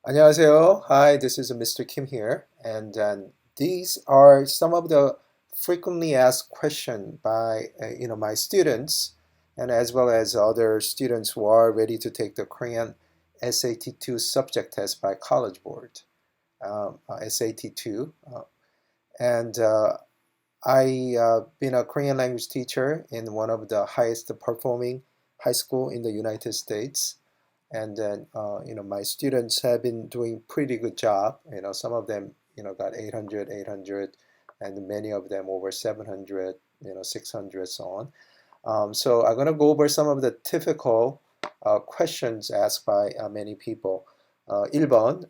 안녕하세요. Hi, this is Mr. Kim here, and these are some of the frequently asked questions by my students, and as well as other students who are ready to take the Korean SAT 2 subject test by College Board, SAT 2, and I been a Korean language teacher in one of the highest performing high school in the United States. And then my students have been doing pretty good job. Some of them got 800, and many of them over 700, 600, so on. So I'm going to go over some of the typical questions asked by many people. 1번,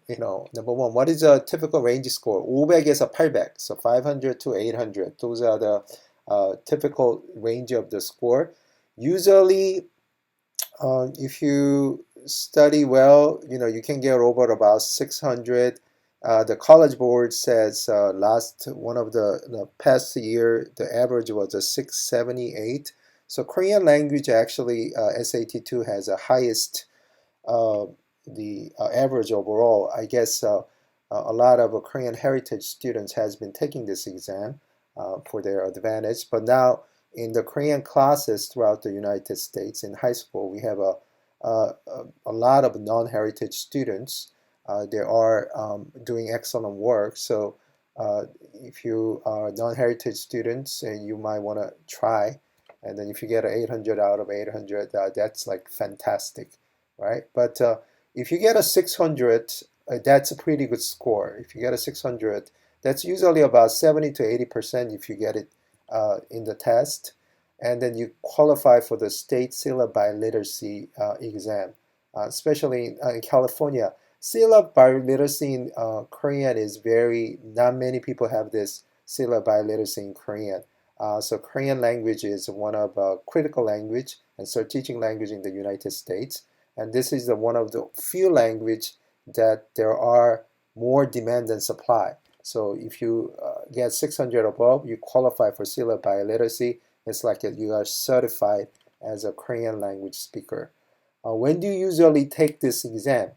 number one, what is a typical range score? 500에서 800, so 500 to 800. Those are the typical range of the score. Usually, if you study well, you can get over about 600. The College Board says last one of the past year, the average was a 678. So Korean language actually SAT 2 has the highest the average overall. I guess a lot of Korean heritage students has been taking this exam for their advantage. But now in the Korean classes throughout the United States in high school, we have a lot of non-heritage students. They are doing excellent work. So if you are non-heritage students, you might want to try. And then if you get an 800 out of 800, that's like fantastic, right? But if you get a 600, that's a pretty good score. If you get a 600, that's usually about 70 to 80% if you get it in the test. And then you qualify for the state syllabi literacy exam, especially in California. Syllabi literacy in Korean is not many people have this syllabi literacy in Korean. So Korean language is one of critical language and start teaching language in the United States. And this is one of the few language that there are more demand than supply. So if you get 600 above, you qualify for syllabi literacy. It's like you are certified as a Korean language speaker. When do you usually take this exam?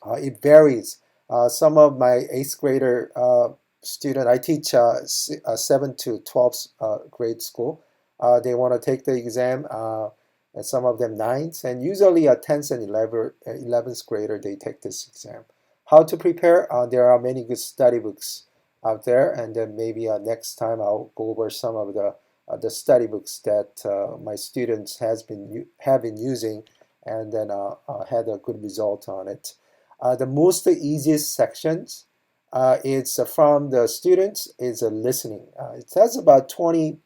It varies. Some of my 8th grader student, I teach 7 to 12th grade school. They want to take the exam, and some of them 9th, and usually a 10th and 11th grader, they take this exam. How to prepare? There are many good study books out there, and then maybe next time I'll go over some of the study books that my students have been using, and then had a good result on it. The most easiest sections it's from the students is listening. It has about 20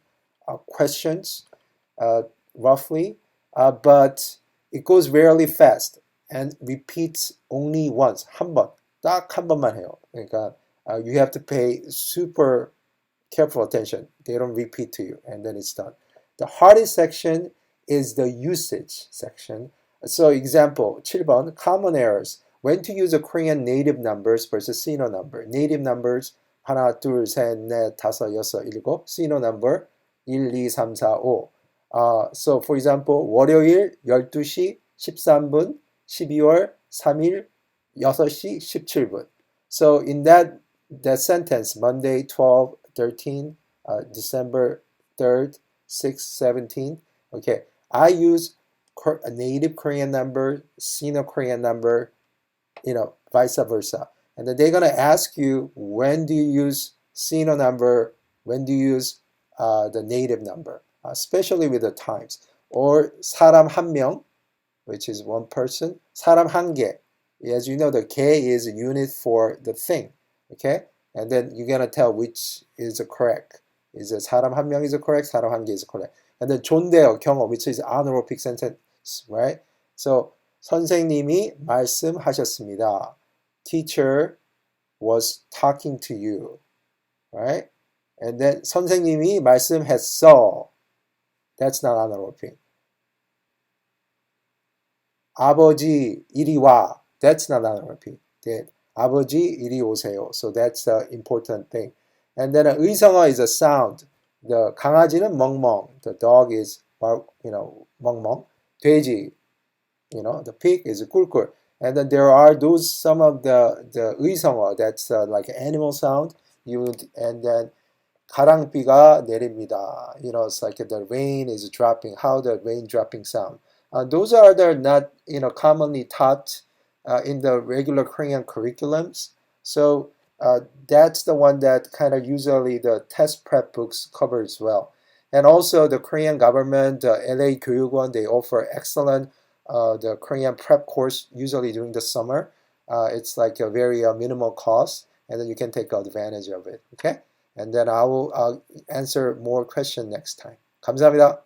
questions roughly, but it goes really fast and repeats only once. 한 번, 딱 한 번만 해요. 그러니까 you have to pay super careful attention. They don't repeat to you, and then it's done. The hardest section is the usage section. So example, 7번, common errors. When to use a Korean native numbers versus Sino number. Native numbers, 하나, 둘, 셋, 넷, 다섯, 여섯, 일곱. Sino number, 1, 2, 3, 4, 5. So for example, 월요일 12시 13분, 12월 3일 6시 17분. So in that sentence, Monday 12, 13, December 3rd, 6, 17. Okay, I use a native Korean number, Sino Korean number, vice versa. And then they're going to ask you, when do you use Sino number? When do you use the native number? Especially with the times. Or 사람 한 명, which is one person. 사람 한 개. As you know, the K is a unit for the thing. Okay? And then you're going to tell which is correct. Is it 사람 한 명 is correct? 사람 한 개 is correct. And then 존대어, 경어, which is honorific sentence, right? So 선생님이 말씀하셨습니다. Teacher was talking to you, right? And then 선생님이 말씀했어. That's not honorific. 아버지 이리 와. That's not honorific. 아버지 이리 오세요. So that's the important thing. And then 의성어 is a sound. The 강아지는 멍멍. The dog is 멍멍. 돼지, the pig is 꿀꿀. And then there are those some of the 의성어 that's like animal sound. You would and then 가랑비가 내립니다. It's like the rain is dropping. How the rain dropping sound. Those are the not commonly taught in the regular Korean curriculums. So that's the one that kind of usually the test prep books cover as well. And also the Korean government, the LA 교육원, they offer excellent the Korean prep course usually during the summer. It's like a very minimal cost, and then you can take advantage of it. Okay, and then I will answer more question next time. 감사합니다.